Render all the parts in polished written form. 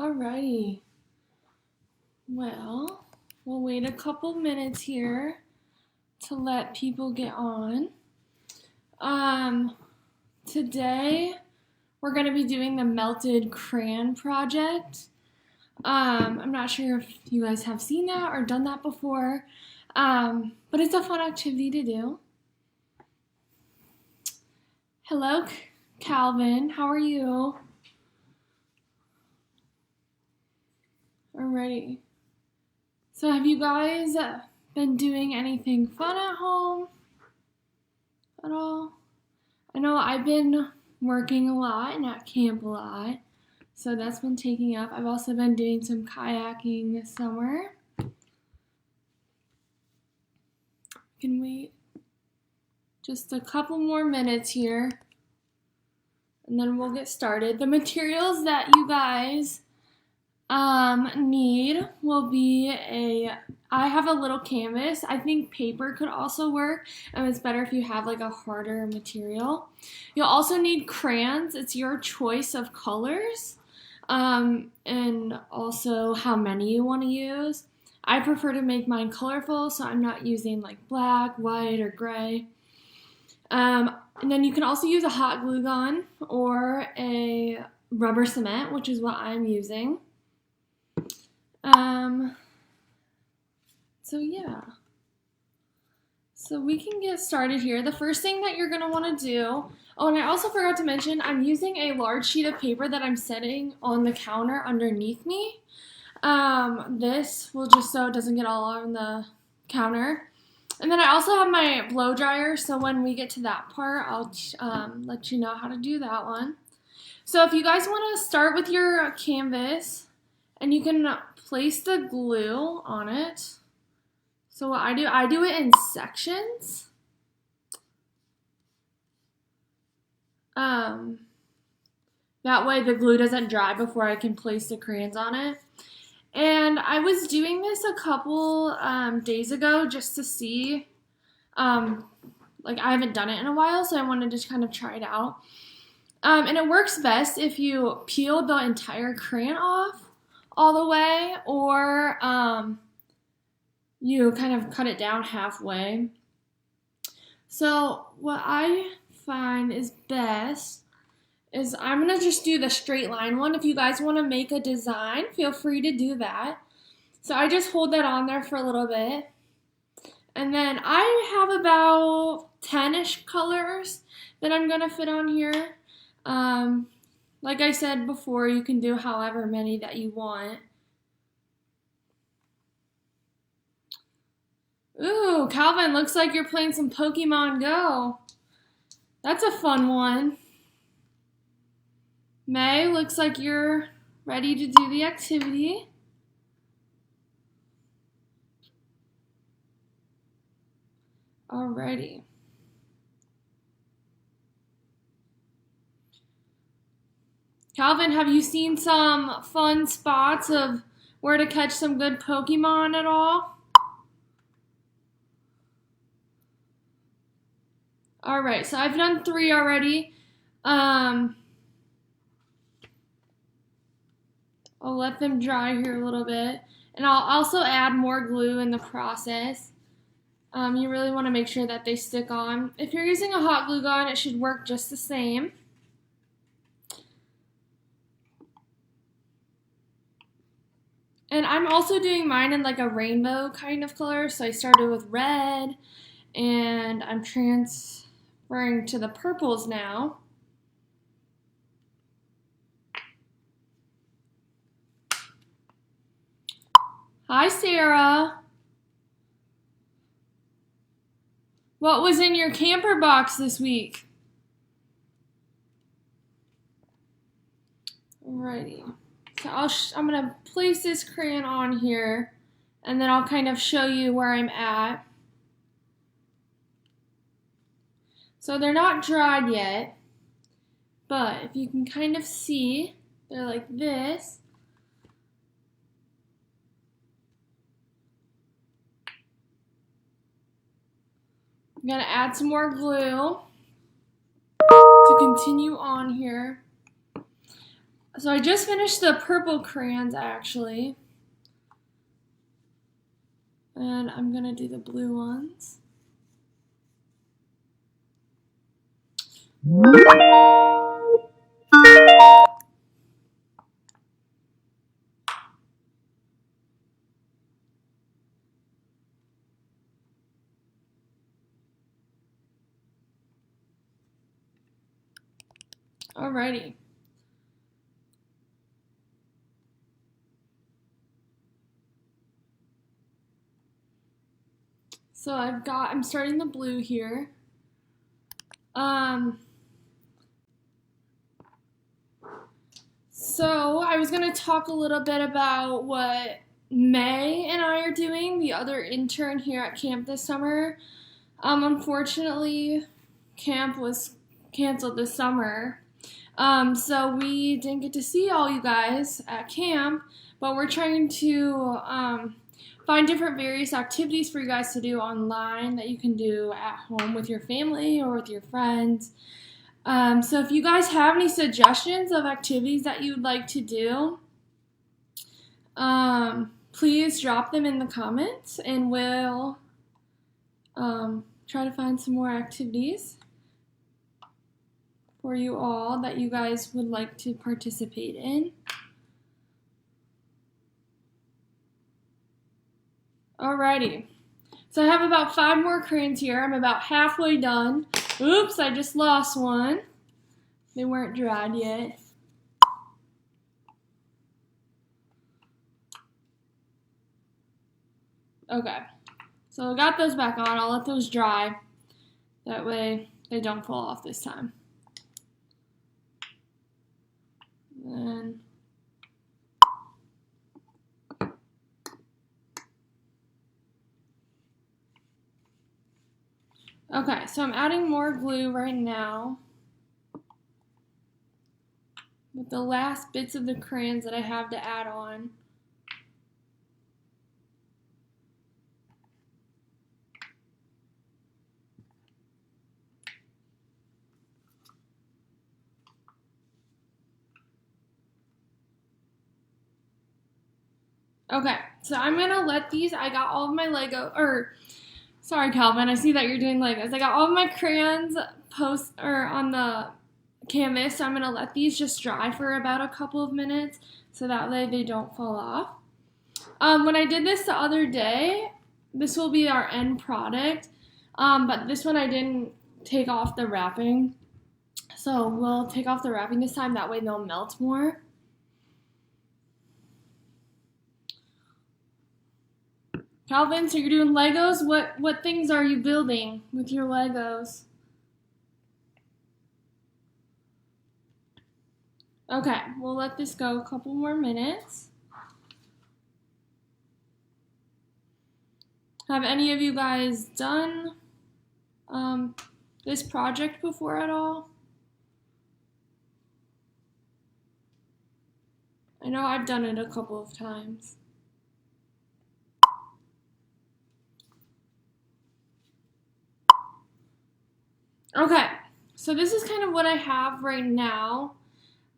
Alrighty. Well, we'll wait a couple minutes here to let people get on. Today we're going to be doing the melted crayon project. I'm not sure if you guys have seen that or done that before, but it's a fun activity to do. Hello, Calvin. How are you? Alrighty. So have you guys been doing anything fun at home at all? I know I've been working a lot and at camp a lot, so that's been taking up. I've also been doing some kayaking this summer. Can wait just a couple more minutes here, and then we'll get started. The materials that you guys need will be I have a little canvas. I think paper could also work, and it's better if you have like a harder material. You'll also need crayons. It's your choice of colors, and also how many you want to use. I prefer to make mine colorful, so I'm not using like black, white, or gray. And then you can also use a hot glue gun or a rubber cement, which is what I'm using. So yeah. So we can get started here. The first thing that you're going to want to do, oh, and I also forgot to mention, I'm using a large sheet of paper that I'm setting on the counter underneath me. This will just so it doesn't get all on the counter. And then I also have my blow dryer, so when we get to that part, I'll let you know how to do that one. So if you guys want to start with your canvas, and you can place the glue on it. So what I do it in sections. That way the glue doesn't dry before I can place the crayons on it. And I was doing this a couple days ago just to see, like I haven't done it in a while, so I wanted to kind of try it out. And it works best if you peel the entire crayon off all the way, or you kind of cut it down halfway. So what I find is best is I'm going to just do the straight line one. If you guys want to make a design, feel free to do that. So I just hold that on there for a little bit. And then I have about 10-ish colors that I'm going to fit on here. Like I said before, you can do however many that you want. Ooh, Calvin, looks like you're playing some Pokemon Go. That's a fun one. May, looks like you're ready to do the activity. Alrighty. Calvin, have you seen some fun spots of where to catch some good Pokemon at all? Alright, so I've done 3 already. I'll let them dry here a little bit. And I'll also add more glue in the process. You really want to make sure that they stick on. If you're using a hot glue gun, it should work just the same. And I'm also doing mine in like a rainbow kind of color. So I started with red, and I'm transferring to the purples now. Hi, Sarah. What was in your camper box this week? Alrighty. So I'm going to place this crayon on here, and then I'll kind of show you where I'm at. So they're not dried yet, but if you can kind of see, they're like this. I'm going to add some more glue to continue on here. So I just finished the purple crayons actually. And I'm gonna do the blue ones. Alrighty. So I'm starting the blue here. So I was gonna talk a little bit about what May and I are doing, the other intern here at camp this summer. Unfortunately, camp was canceled this summer. So we didn't get to see all you guys at camp, but we're trying to find different various activities for you guys to do online that you can do at home with your family or with your friends. So if you guys have any suggestions of activities that you'd like to do, please drop them in the comments and we'll try to find some more activities for you all that you guys would like to participate in. Alrighty, so I have about 5 more crayons here. I'm about halfway done. Oops, I just lost one. They weren't dried yet. Okay, so I got those back on. I'll let those dry. That way they don't fall off this time. Then okay, so I'm adding more glue right now with the last bits of the crayons that I have to add on. Okay, so I'm gonna let these, I got all of my sorry Calvin, I see that you're doing Legos. I got all of my crayons on the canvas, so I'm gonna let these just dry for about a couple of minutes so that way they don't fall off. When I did this the other day, this will be our end product, but this one I didn't take off the wrapping. So we'll take off the wrapping this time, that way they'll melt more. Calvin, so you're doing Legos? What things are you building with your Legos? Okay, we'll let this go a couple more minutes. Have any of you guys done this project before at all? I know I've done it a couple of times. Okay, so this is kind of what I have right now.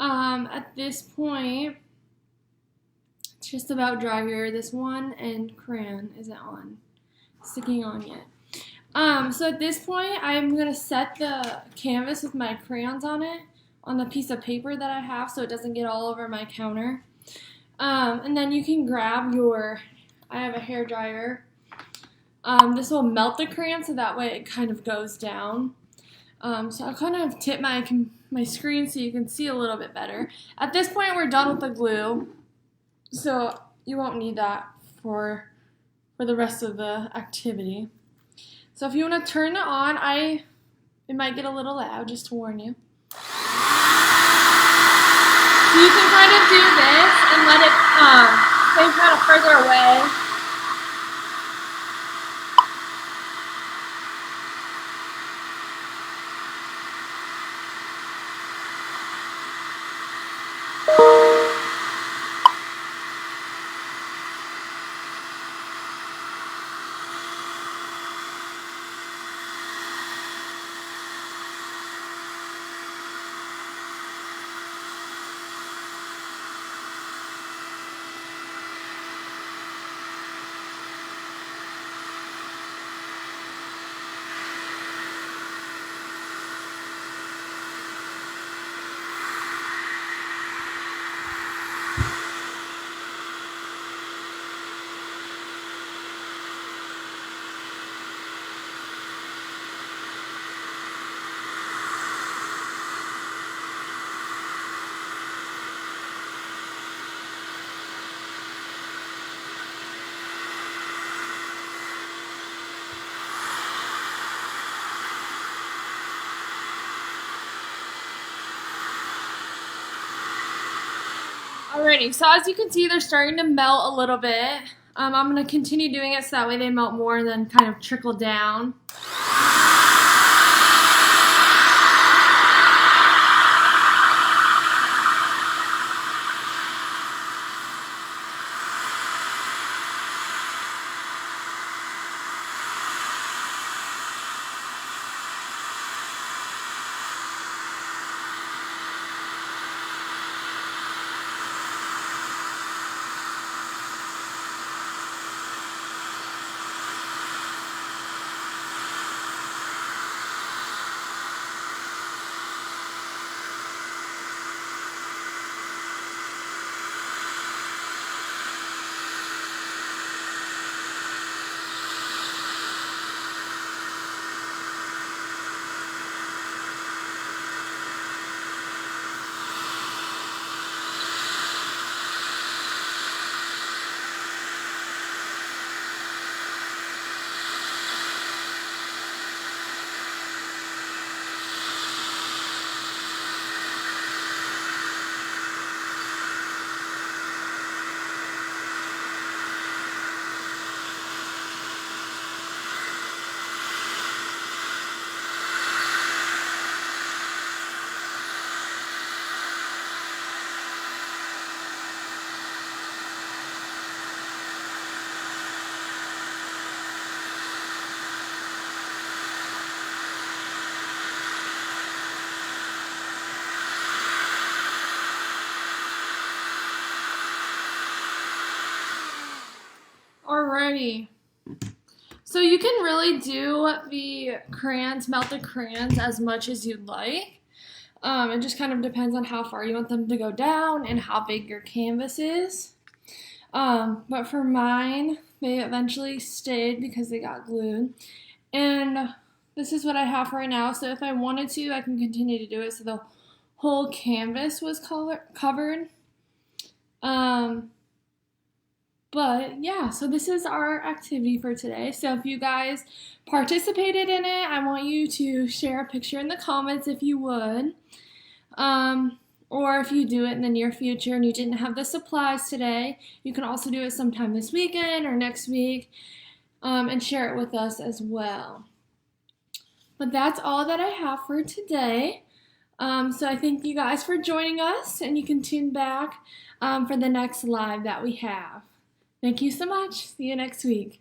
At this point, it's just about dry here. This one and crayon isn't sticking on yet. So at this point, I'm gonna set the canvas with my crayons on it, on the piece of paper that I have so it doesn't get all over my counter. And then you can grab I have a hair dryer. This will melt the crayon so that way it kind of goes down. So I'll kind of tip my screen so you can see a little bit better. At this point, we're done with the glue, so you won't need that for the rest of the activity. So if you want to turn it on, it might get a little loud, just to warn you. So you can kind of do this and let it stay kind of further away. Alrighty, so as you can see, they're starting to melt a little bit. I'm going to continue doing it so that way they melt more and then kind of trickle down. Alrighty. So you can really do the crayons, melted crayons, as much as you'd like. It just kind of depends on how far you want them to go down and how big your canvas is. But for mine, they eventually stayed because they got glued. And this is what I have right now. So if I wanted to, I can continue to do it so the whole canvas was covered. But yeah, so this is our activity for today. So if you guys participated in it, I want you to share a picture in the comments if you would. Or if you do it in the near future and you didn't have the supplies today, you can also do it sometime this weekend or next week, and share it with us as well. But that's all that I have for today. So I thank you guys for joining us, and you can tune back for the next live that we have. Thank you so much. See you next week.